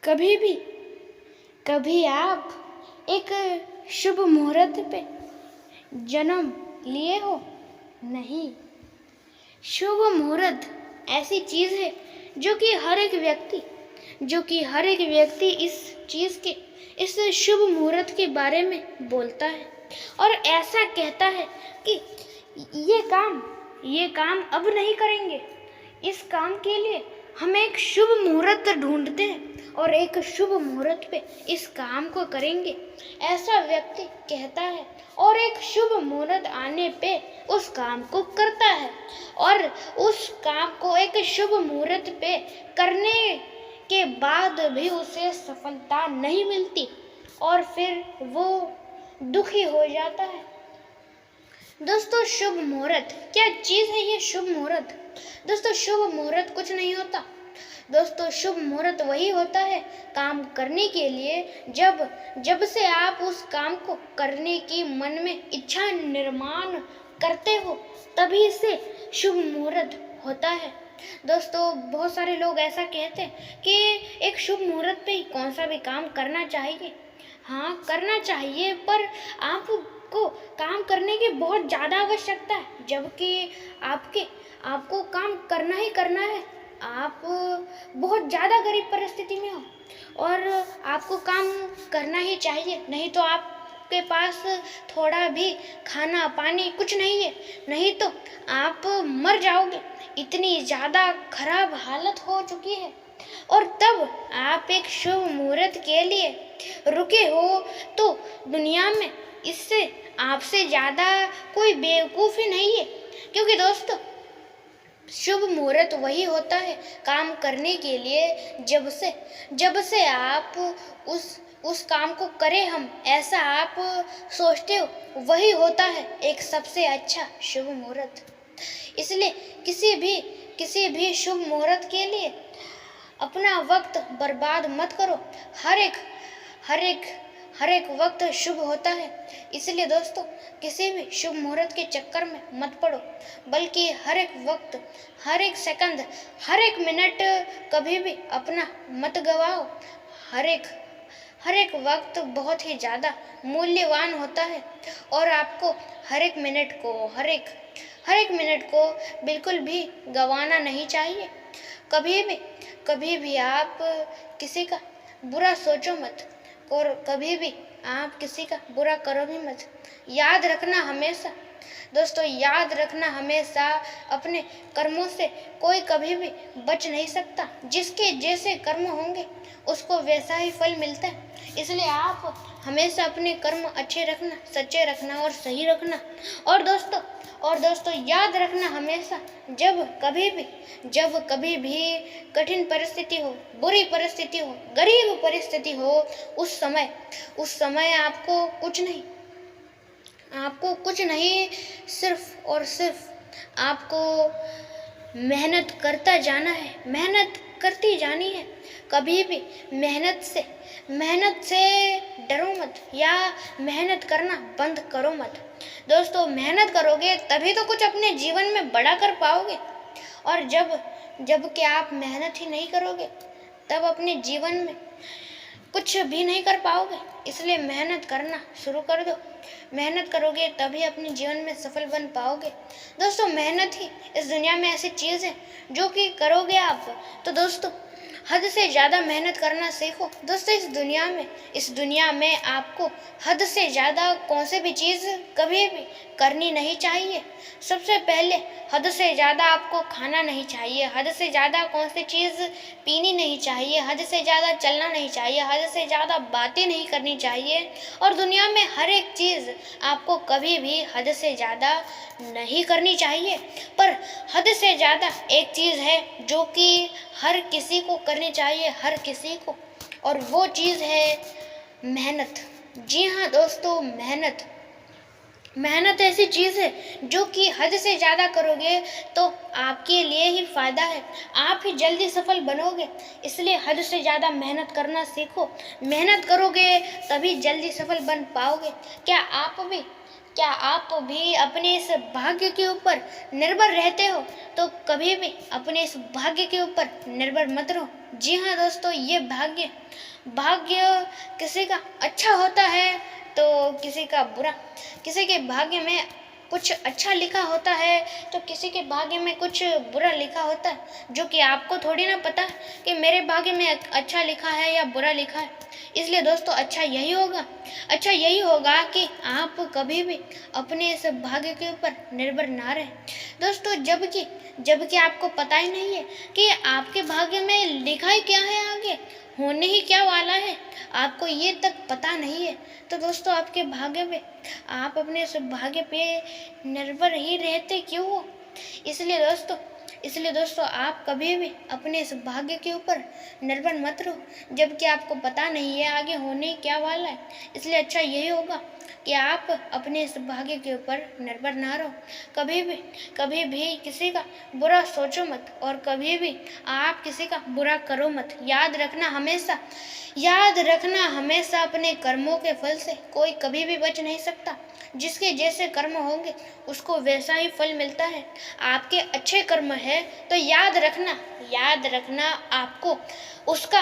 कभी भी कभी आप एक शुभ मुहूर्त पे जन्म लिए हो? नहीं। शुभ मुहूर्त ऐसी चीज़ है जो कि हर एक व्यक्ति इस शुभ मुहूर्त के बारे में बोलता है और ऐसा कहता है कि ये काम अब नहीं करेंगे। इस काम के लिए हम एक शुभ मुहूर्त ढूंढते हैं और एक शुभ मुहूर्त पे इस काम को करेंगे, ऐसा व्यक्ति कहता है और एक शुभ मुहूर्त आने पे उस काम को करता है और उस काम को एक शुभ मुहूर्त पे करने के बाद भी उसे सफलता नहीं मिलती और फिर वो दुखी हो जाता है। दोस्तों, शुभ मुहूर्त क्या चीज़ है? ये शुभ मुहूर्त दोस्तों, शुभ मुहूर्त कुछ नहीं होता। दोस्तों, शुभ मुहूर्त वही होता है काम करने के लिए जब से आप उस काम को करने की मन में इच्छा निर्माण करते हो, तभी से शुभ मुहूर्त होता है। दोस्तों, बहुत सारे लोग ऐसा कहते हैं कि एक शुभ मुहूर्त पे ही कौन सा भी काम करना चाहिए। हाँ, करना चाहिए, पर आपको काम करने की बहुत ज़्यादा आवश्यकता है, जबकि आपको काम करना ही करना है। आप बहुत ज़्यादा गरीब परिस्थिति में हो और आपको काम करना ही चाहिए, नहीं तो आपके पास थोड़ा भी खाना पानी कुछ नहीं है, नहीं तो आप मर जाओगे। इतनी ज़्यादा खराब हालत हो चुकी है और तब आप एक शुभ मुहूर्त के लिए रुके हो, तो दुनिया में इससे आपसे ज़्यादा कोई बेवकूफ़ ही नहीं है। क्योंकि दोस्तों, शुभ मुहूर्त वही होता है काम करने के लिए जब से आप उस काम को करें हम, ऐसा आप सोचते हो, वही होता है एक सबसे अच्छा शुभ मुहूर्त। इसलिए किसी भी शुभ मुहूर्त के लिए अपना वक्त बर्बाद मत करो। हर एक वक्त शुभ होता है। इसलिए दोस्तों, किसी भी शुभ मुहूर्त के चक्कर में मत पड़ो, बल्कि हर एक वक्त, हर एक सेकंड, हर एक मिनट कभी भी अपना मत गवाओ। हर एक वक्त बहुत ही ज़्यादा मूल्यवान होता है और आपको हर एक मिनट को बिल्कुल भी गंवाना नहीं चाहिए। कभी भी आप किसी का बुरा सोचो मत और कभी भी आप किसी का बुरा करो भी मत। याद रखना हमेशा अपने कर्मों से कोई कभी भी बच नहीं सकता। जिसके जैसे कर्म होंगे उसको वैसा ही फल मिलता है। इसलिए आप हमेशा अपने कर्म अच्छे रखना, सच्चे रखना और सही रखना। और दोस्तों याद रखना हमेशा, जब कभी भी कठिन परिस्थिति हो, बुरी परिस्थिति हो, गरीब परिस्थिति हो, उस समय आपको कुछ नहीं, सिर्फ और सिर्फ आपको मेहनत करता जाना है, मेहनत करती जानी है। कभी भी मेहनत से डरो मत या मेहनत करना बंद करो मत। दोस्तों, मेहनत करोगे तभी तो कुछ अपने जीवन में बड़ा कर पाओगे, और जब कि आप मेहनत ही नहीं करोगे तब अपने जीवन में कुछ भी नहीं कर पाओगे। इसलिए मेहनत करना शुरू कर दो। मेहनत करोगे तभी अपने जीवन में सफल बन पाओगे। दोस्तों, मेहनत ही इस दुनिया में ऐसी चीज़ है जो कि करोगे आप तो दोस्तों हद से ज़्यादा मेहनत करना सीखो। दोस्तों, इस दुनिया में आपको हद से ज़्यादा कौन सी भी चीज़ कभी भी करनी नहीं चाहिए। सबसे पहले हद से ज़्यादा आपको खाना नहीं चाहिए, हद से ज़्यादा कौन सी चीज़ पीनी नहीं चाहिए, हद से ज़्यादा चलना नहीं चाहिए, हद से ज़्यादा बातें नहीं करनी चाहिए। और दुनिया में हर एक चीज़ आपको कभी भी हद से ज़्यादा नहीं करनी चाहिए। पर हद से ज़्यादा एक चीज़ है जो कि हर किसी को करनी चाहिए, हर किसी को, और वो चीज़ है मेहनत। जी हाँ दोस्तों, मेहनत ऐसी चीज़ है जो कि हद से ज़्यादा करोगे तो आपके लिए ही फ़ायदा है, आप ही जल्दी सफल बनोगे। इसलिए हद से ज़्यादा मेहनत करना सीखो। मेहनत करोगे तभी जल्दी सफल बन पाओगे। क्या क्या आप भी अपने इस भाग्य के ऊपर निर्भर रहते हो? तो कभी भी अपने इस भाग्य के ऊपर निर्भर मत रहो। जी हाँ दोस्तों, ये भाग्य भाग्य किसी का अच्छा होता है तो किसी का बुरा। किसी के भाग्य में कुछ अच्छा लिखा होता है तो किसी के भाग्य में कुछ बुरा लिखा होता है, जो कि आपको थोड़ी ना पता है कि मेरे भाग्य में अच्छा लिखा है या बुरा लिखा है। इसलिए दोस्तों अच्छा यही होगा कि आप कभी भी अपने इस भाग्य के ऊपर निर्भर ना रहे दोस्तों। जबकि आपको पता ही नहीं है कि आपके भाग्य में लिखा ही क्या है, आगे होने ही क्या वाला है, आपको ये तक पता नहीं है। तो दोस्तों आपके भाग्य पे, आप अपने इस भाग्य पे निर्भर ही रहते क्यों हो? इसलिए दोस्तों आप कभी भी अपने इस भाग्य के ऊपर निर्भर मत रहो, जबकि आपको पता नहीं है आगे होने क्या वाला है। इसलिए अच्छा यही होगा कि आप अपने इस भाग्य के ऊपर निर्भर ना रहो। कभी भी किसी का बुरा सोचो मत और कभी भी आप किसी का बुरा करो मत। याद रखना हमेशा अपने कर्मों के फल से कोई कभी भी बच नहीं सकता। जिसके जैसे कर्म होंगे उसको वैसा ही फल मिलता है। आपके अच्छे कर्म है तो याद रखना आपको उसका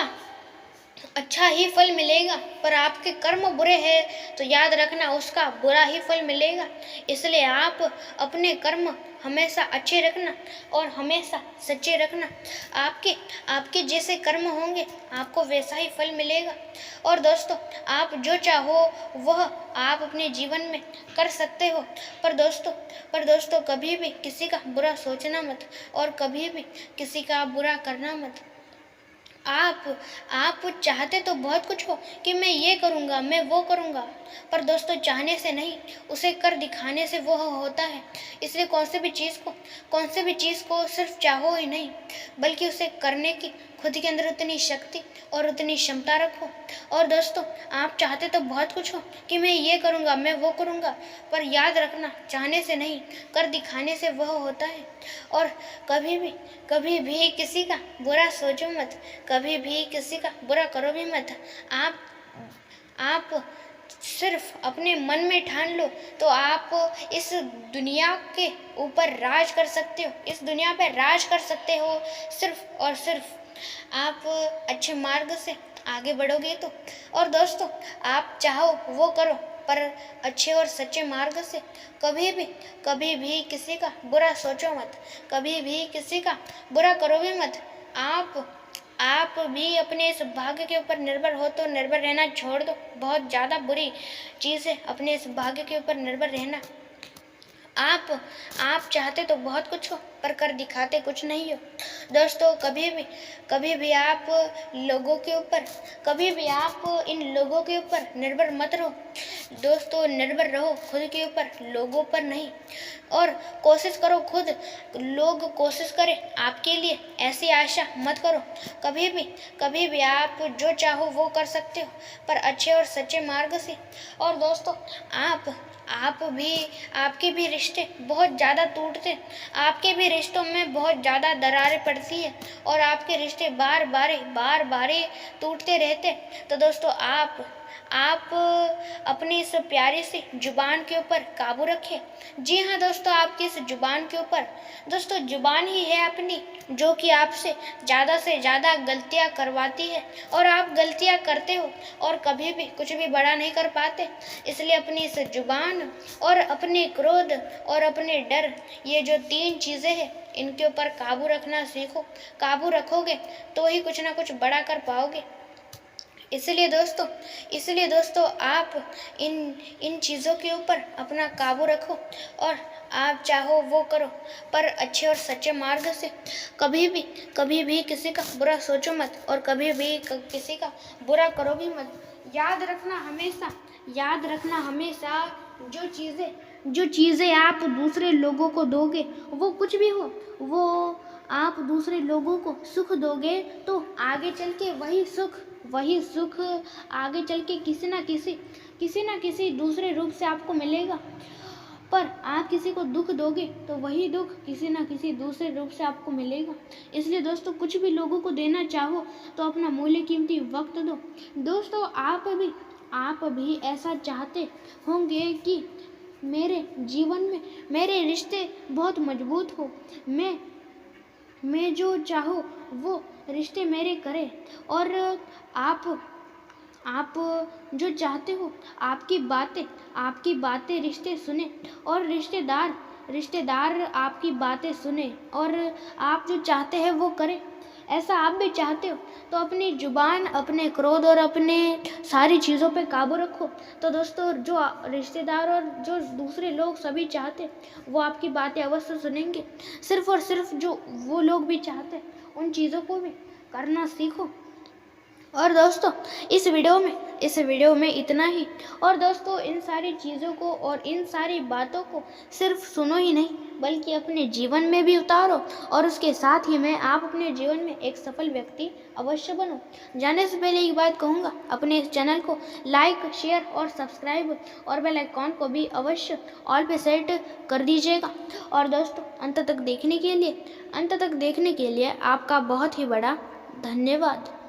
अच्छा ही फल मिलेगा, पर आपके कर्म बुरे हैं तो याद रखना उसका बुरा ही फल मिलेगा। इसलिए आप अपने कर्म हमेशा अच्छे रखना और हमेशा सच्चे रखना। आपके जैसे कर्म होंगे आपको वैसा ही फल मिलेगा। और दोस्तों आप जो चाहो वह आप अपने जीवन में कर सकते हो, पर दोस्तों कभी भी किसी का बुरा सोचना मत और कभी भी किसी का बुरा करना मत। आप चाहते तो बहुत कुछ हो कि मैं ये करूँगा, मैं वो करूँगा, पर दोस्तों चाहने से नहीं, उसे कर दिखाने से वो होता है। इसलिए कौन सी भी चीज़ को सिर्फ चाहो ही नहीं, बल्कि उसे करने की खुद के अंदर उतनी शक्ति और उतनी क्षमता रखो। और दोस्तों आप चाहते तो बहुत कुछ हो कि मैं ये करूँगा, मैं वो करूँगा, पर याद रखना चाहने से नहीं, कर दिखाने से वह होता है। और कभी भी किसी का बुरा सोचो मत, कभी भी किसी का बुरा करो भी मत। आप सिर्फ अपने मन में ठान लो तो आप इस दुनिया के ऊपर राज कर सकते हो, इस दुनिया पे राज कर सकते हो। सिर्फ और सिर्फ आप अच्छे मार्ग से आगे बढ़ोगे तो। और दोस्तों आप चाहो वो करो, पर अच्छे और सच्चे मार्ग से। कभी भी किसी का बुरा सोचो मत, कभी भी किसी का बुरा करो भी मत। आप भी अपने इस भाग्य के ऊपर निर्भर हो तो निर्भर रहना छोड़ दो। बहुत ज़्यादा बुरी चीज़ है अपने इस भाग्य के ऊपर निर्भर रहना। आप चाहते तो बहुत कुछ हो, पर कर दिखाते कुछ नहीं हो। दोस्तों कभी भी आप इन लोगों के ऊपर निर्भर मत रहो। दोस्तों निर्भर रहो खुद के ऊपर, लोगों पर नहीं। और कोशिश करो खुद, लोग कोशिश करें आपके लिए, ऐसी आशा मत करो। कभी भी आप जो चाहो वो कर सकते हो, पर अच्छे और सच्चे मार्ग से। और दोस्तों आपके भी रिश्ते बहुत ज़्यादा टूटते, आपके भी रिश्तों में बहुत ज़्यादा दरारें पड़ती है और आपके रिश्ते बार बार टूटते रहते। तो दोस्तों आप अपनी इस प्यारी सी जुबान के ऊपर काबू रखें। जी हाँ दोस्तों, आपकी इस जुबान के ऊपर, दोस्तों जुबान ही है अपनी जो कि आपसे से ज़्यादा गलतियाँ करवाती है, और आप गलतियाँ करते हो और कभी भी कुछ भी बड़ा नहीं कर पाते। इसलिए अपनी इस जुबान और अपने क्रोध और अपने डर, ये जो 3 चीज़ें हैं, इनके ऊपर काबू रखना सीखो। काबू रखोगे तो ही कुछ ना कुछ बड़ा कर पाओगे। इसलिए दोस्तों आप इन चीज़ों के ऊपर अपना काबू रखो और आप चाहो वो करो, पर अच्छे और सच्चे मार्ग से। कभी भी किसी का बुरा सोचो मत और कभी भी किसी का बुरा करो भी मत। याद रखना हमेशा जो चीज़ें आप दूसरे लोगों को दोगे, वो कुछ भी हो, वो आप दूसरे लोगों को सुख दोगे तो आगे चल के वही सुख आगे चल के किसी ना किसी दूसरे रूप से आपको मिलेगा। पर आप किसी को दुख दोगे तो वही दुख किसी ना किसी दूसरे रूप से आपको मिलेगा। इसलिए दोस्तों कुछ भी लोगों को देना चाहो तो अपना मूल्य कीमती वक्त दो। दोस्तों आप भी ऐसा चाहते होंगे कि मेरे जीवन में मेरे रिश्ते बहुत मजबूत हो। मैं जो चाहूँ वो रिश्ते मेरे करे, और आप जो चाहते हो आपकी बातें रिश्ते सुने, और रिश्तेदार आपकी बातें सुने, और आप जो चाहते हैं वो करें। ऐसा आप भी चाहते हो तो अपनी जुबान, अपने क्रोध और अपने सारी चीज़ों पे काबू रखो। तो दोस्तों, जो रिश्तेदार और जो दूसरे लोग सभी चाहते वो आपकी बातें अवश्य सुनेंगे। सिर्फ और सिर्फ जो वो लोग भी चाहते उन चीज़ों को भी करना सीखो। और दोस्तों, इस वीडियो में इतना ही। और दोस्तों, इन सारी चीज़ों को और इन सारी बातों को सिर्फ सुनो ही नहीं बल्कि अपने जीवन में भी उतारो, और उसके साथ ही मैं आप अपने जीवन में एक सफल व्यक्ति अवश्य बनो। जाने से पहले एक बात कहूँगा, अपने इस चैनल को लाइक, शेयर और सब्सक्राइब और बेल आइकॉन को भी अवश्य ऑल पे सेट कर दीजिएगा। और दोस्तों, अंत तक देखने के लिए आपका बहुत ही बड़ा धन्यवाद।